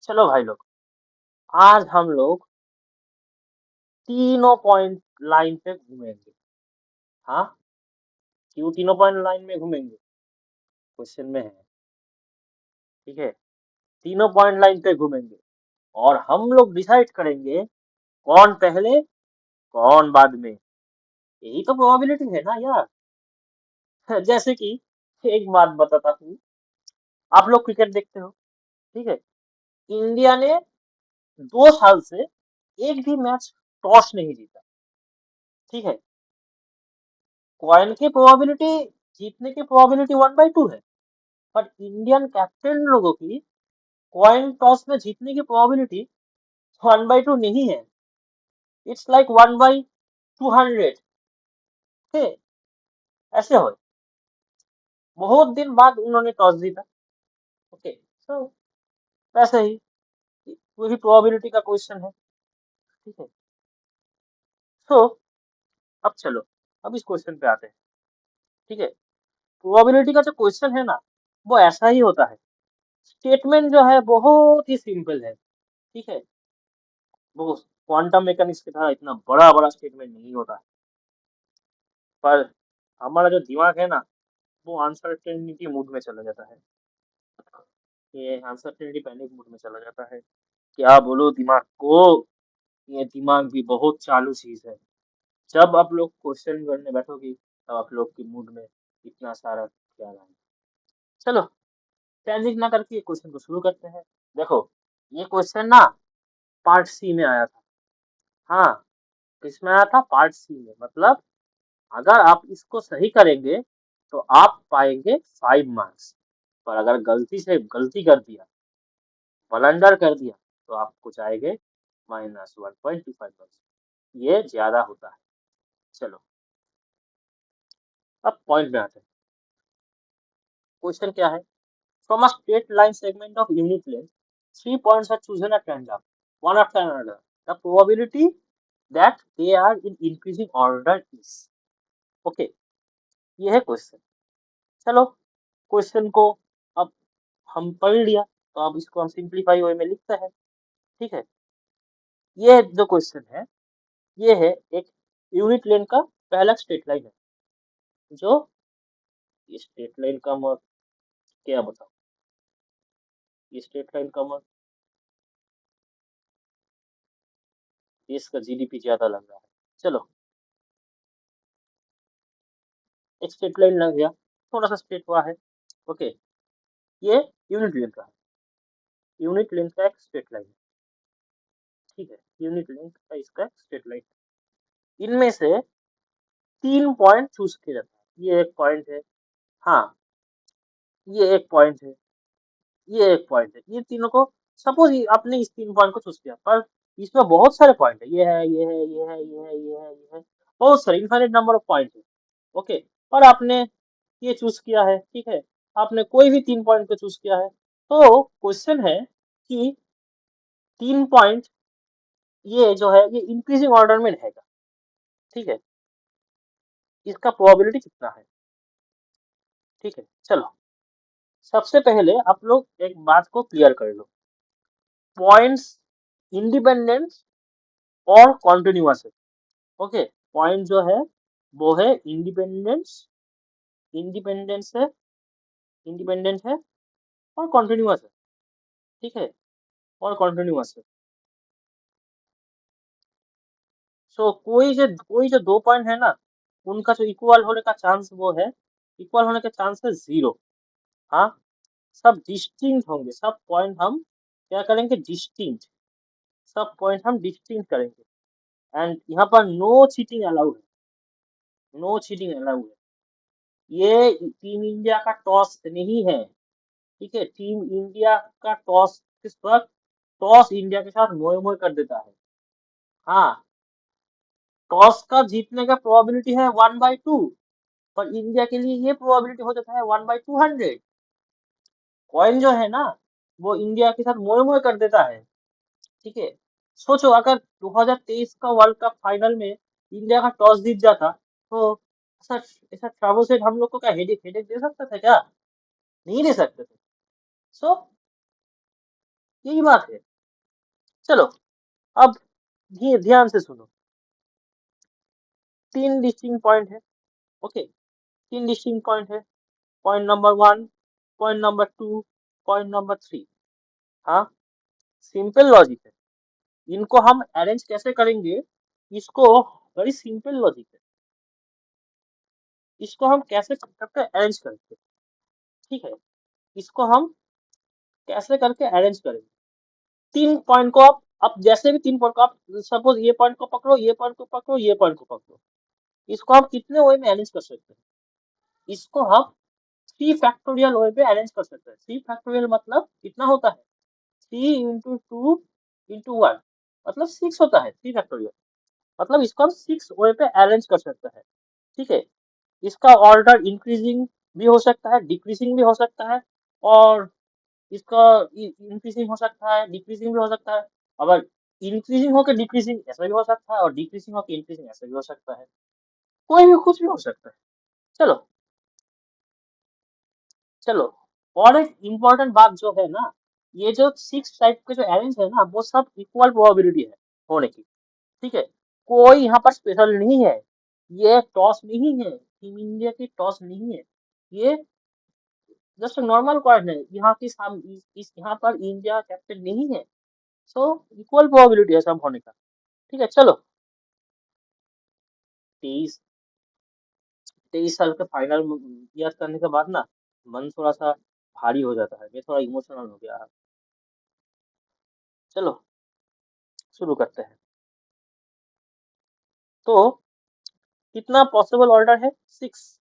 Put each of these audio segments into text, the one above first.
चलो भाई लोग, आज हम लोग तीनों पॉइंट लाइन पे घूमेंगे। हाँ, क्यों तीनों पॉइंट लाइन में घूमेंगे? क्वेश्चन में है। ठीक है, तीनों पॉइंट लाइन पे घूमेंगे और हम लोग डिसाइड करेंगे कौन पहले कौन बाद में। यही तो प्रोबेबिलिटी है ना यार। जैसे कि एक बात बताता हूँ, आप लोग क्रिकेट देखते हो। ठीक है, इंडिया ने 2 साल से एक भी मैच टॉस नहीं जीता। ठीक है, कॉइन की प्रोबेबिलिटी, जीतने की प्रोबेबिलिटी 1/2 है, पर इंडियन कैप्टन लोगों की कॉइन टॉस में जीतने की प्रोबेबिलिटी 1/2 नहीं है। It's like 1/200। ऐसे हो, बहुत दिन बाद उन्होंने टॉस जीता। ओके, सो वैसे ही वही प्रोबेबिलिटी का क्वेश्चन है। ठीक है, सो अब चलो, अब इस क्वेश्चन पे आते हैं। ठीक है, प्रोबेबिलिटी का जो क्वेश्चन है ना, वो ऐसा ही होता है। स्टेटमेंट जो है बहुत ही सिंपल है। ठीक है, वो क्वांटम मैकेनिक्स की तरह इतना बड़ा बड़ा स्टेटमेंट नहीं होता है, पर हमारा जो दिमाग है ना, वो अनसर्टेनिटी मूड में चला जाता है। ये अनसर्टेनिटी पैनिक मूड में चला जाता है। क्या बोलो दिमाग को, ये दिमाग भी बहुत चालू चीज है। जब आप लोग क्वेश्चन करने बैठोगी तब आप लोग की मूड में इतना सारा ख्याल आएगा। चलो, टेंजिंग ना करके क्वेश्चन को शुरू करते हैं। देखो, ये क्वेश्चन ना पार्ट सी में आया था। हाँ, किसमें आया था? पार्ट सी में। मतलब अगर आप इसको सही करेंगे तो आप पाएंगे 5 मार्क्स, पर अगर गलती से गलती कर दिया, ब्लंडर कर दिया, तो आपको जाएंगे -1.25 मार्क्स। ये ज्यादा होता है। चलो, अब पॉइंट में आते हैं। क्वेश्चन क्या है? From a straight line segment of unit length, 3 points are chosen at random, one after another. The probability that they are in increasing order is. Okay, ये है क्वेश्चन। चलो, क्वेश्चन को अब हम पढ़ लिया, तो अब इसको हम सिंप्लीफाई वे में लिखते हैं। ठीक है, ये जो क्वेश्चन है, ये है एक यूनिट लेंथ का पहला स्ट्रेट लाइन है। जो ये स्ट्रेट लाइन का मत क्या बताओ, ये स्ट्रेट लाइन का मत, देश का जीडीपी ज्यादा लग रहा है। चलो, एक स्ट्रेट लाइन लग गया, थोड़ा सा स्ट्रेट हुआ है। ओके, ये यूनिट लेंथ का है, यूनिट लेंथ का एक स्ट्रेट लाइन है। ठीक है, यूनिट लेंथ का इसका स्ट्रेट लाइन, इनमें से 3 पॉइंट चूज किया जाता है। ये एक पॉइंट है, हाँ, ये एक पॉइंट है, ये एक पॉइंट है। ये तीनों को, सपोज आपने इस 3 पॉइंट को चूज किया, पर इसमें बहुत सारे पॉइंट है। ये है, ये है, ये है, ये है, ये है, ये है, बहुत सारे इनफाइनाइट नंबर ऑफ पॉइंट है। ओके, पर आपने ये चूज किया है। ठीक है, आपने कोई भी 3 पॉइंट को चूज किया है, तो क्वेश्चन है कि 3 पॉइंट ये जो है ये इंक्रीजिंग ऑर्डर में रहेगा। ठीक है, इसका प्रोबेबिलिटी कितना है? ठीक है, चलो, सबसे पहले आप लोग एक बात को क्लियर कर लो। पॉइंट्स इंडिपेंडेंस और कॉन्टिन्यूअस है। ओके, पॉइंट जो है वो है इंडिपेंडेंस, इंडिपेंडेंस है, इंडिपेंडेंट है और कॉन्टिन्यूअस है। ठीक है, और कॉन्टिन्यूअस है। सो कोई जो 2 पॉइंट है ना, उनका जो इक्वल होने का चांस वो है, इक्वल होने का चांस है 0। हाँ, सब डिस्टिंक्ट होंगे, सब पॉइंट हम क्या करेंगे? डिस्टिंक्ट, सब पॉइंट हम डिस्टिंक्ट करेंगे। एंड यहाँ पर नो चीटिंग अलाउड है, नो चीटिंग अलाउड है। ये टीम इंडिया का टॉस नहीं है। ठीक है, टीम इंडिया का टॉस किस वक्त? टॉस इंडिया के साथ मोए मोए कर देता है। हाँ, टॉस का जीतने का प्रोबेबिलिटी है 1/2, पर इंडिया के लिए ये प्रोबेबिलिटी हो जाता है 1/200। कॉइन जो है ना, वो इंडिया के साथ मोए मोए कर देता है। ठीक है, सोचो अगर 2023 का वर्ल्ड कप फाइनल में इंडिया का टॉस जीत जाता, तो ऐसा ऐसा ट्रैवल सेट हम लोग को क्या हेडेक हेडेक दे सकता था क्या? नहीं दे सकते थे। सो यही बात है। चलो अब ध्यान से सुनो, 3 डिस्टिंक्ट पॉइंट है। ओके, 3 डिस्टिंक्ट पॉइंट है। Point number 1, point number 2, point number 3। हाँ, सिंपल लॉजिक है। इनको हम अरेंज कैसे करेंगे, इसको वेरी सिंपल लॉजिक है, इसको हम कैसे करके अरेंज करेंगे। ठीक है, इसको हम कैसे करके अरेंज करेंगे। 3 पॉइंट को आप जैसे भी 3 पॉइंट को आप सपोज ये पॉइंट को पकड़ो, ये पॉइंट को पकड़ो, ये पॉइंट को पकड़ो, इसको हम कितने वे में अरेंज कर सकते हैं, इसको हम 3 फैक्टोरियल वे पे अरेंज कर सकते हैं। 3 फैक्टोरियल मतलब कितना होता है, 3 इंटू 2 इंटू 1 मतलब 6 होता है। 3 फैक्टोरियल मतलब इसको हम 6 वे पे अरेंज कर सकते हैं। ठीक है, इसका ऑर्डर इंक्रीजिंग भी हो सकता है, डिक्रीजिंग भी हो सकता है, और इसका इंक्रीजिंग हो सकता है, डिक्रीजिंग भी हो सकता है। अगर इंक्रीजिंग होकर डिक्रीजिंग ऐसा भी हो सकता है, और डिक्रीजिंग होकर इंक्रीजिंग ऐसा भी हो सकता है। कोई भी कुछ भी हो सकता है। चलो चलो, और एक इम्पोर्टेंट बात जो है ना, ये जो 6 टाइप के जो अरेंज है ना, वो सब इक्वल प्रोबेबिलिटी है होने की। ठीक है, कोई यहाँ पर स्पेशल नहीं है, ये टॉस नहीं है, टीम इंडिया की टॉस नहीं है, ये जस्ट नॉर्मल क्वेश्चन है। यहाँ की इस यहाँ पर इंडिया कैप्टन नहीं है। सो इक्वल प्रोबेबिलिटी है सब होने का। ठीक है, चलो 23 23 साल के फाइनल याद करने के बाद ना मन थोड़ा सा भारी हो जाता है, मैं थोड़ा इमोशनल हो गया। चलो शुरू करते हैं। तो कितना पॉसिबल ऑर्डर है, 6।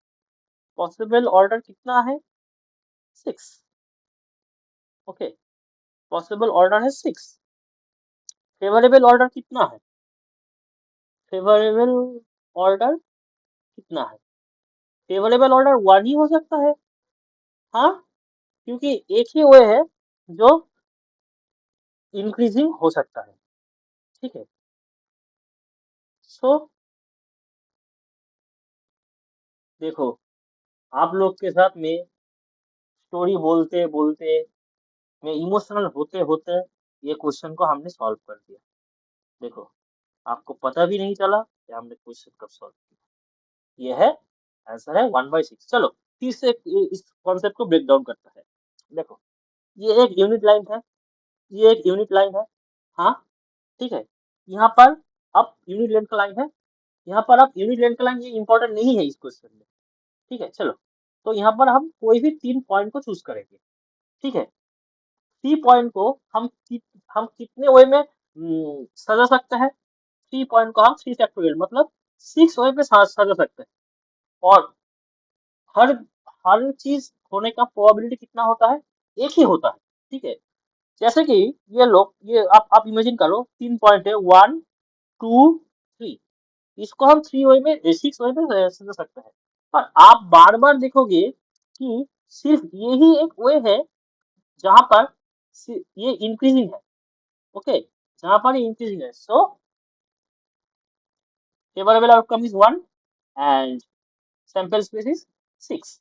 पॉसिबल ऑर्डर कितना है, 6। ओके, पॉसिबल ऑर्डर है 6। फेवरेबल ऑर्डर कितना है, फेवरेबल ऑर्डर कितना है, फेवरेबल ऑर्डर 1 ही हो सकता है। हाँ, क्योंकि एक ही वे है जो इंक्रीजिंग हो सकता है। ठीक है, सो देखो, आप लोग के साथ में स्टोरी बोलते बोलते में इमोशनल होते होते ये क्वेश्चन को हमने सॉल्व कर दिया। देखो, आपको पता भी नहीं चला कि हमने क्वेश्चन कब सॉल्व किया। ये है आंसर है 1/6। चलो फिर से इस कॉन्सेप्ट को ब्रेक डाउन करता है। देखो, ये एक यूनिट लाइन है, ये एक यूनिट लाइन है। हाँ, ठीक है, यहाँ पर अब यूनिट लेंथ का लाइन है, यहाँ पर अब यूनिट लेंथ का लाइन, ये इंपॉर्टेंट नहीं है इस क्वेश्चन में। ठीक है, चलो तो यहाँ पर हम कोई भी 3 पॉइंट को चूज करेंगे। ठीक है, 3 पॉइंट को हम कितने वे में सजा सकते हैं, 3 पॉइंट को हम 3 फैक्टोरियल मतलब 6 वे पे सजा सकते हैं। और हर हर चीज होने का प्रोबेबिलिटी कितना होता है, एक ही होता है। ठीक है, जैसे कि ये लोग, ये आप इमेजिन करो 3 पॉइंट है, 1 2 3, इसको हम 3 वे में 6 वे में समझ सकते हैं। पर आप बार बार देखोगे कि सिर्फ यही एक वे है जहां पर ये इंक्रीजिंग है। ओके, जहां पर ये इंक्रीजिंग है, सो favorable outcome is 1 and sample space is 6.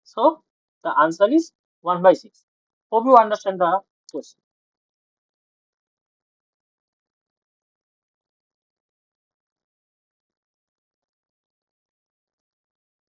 So the answer is 1/6. Hope you understand the question.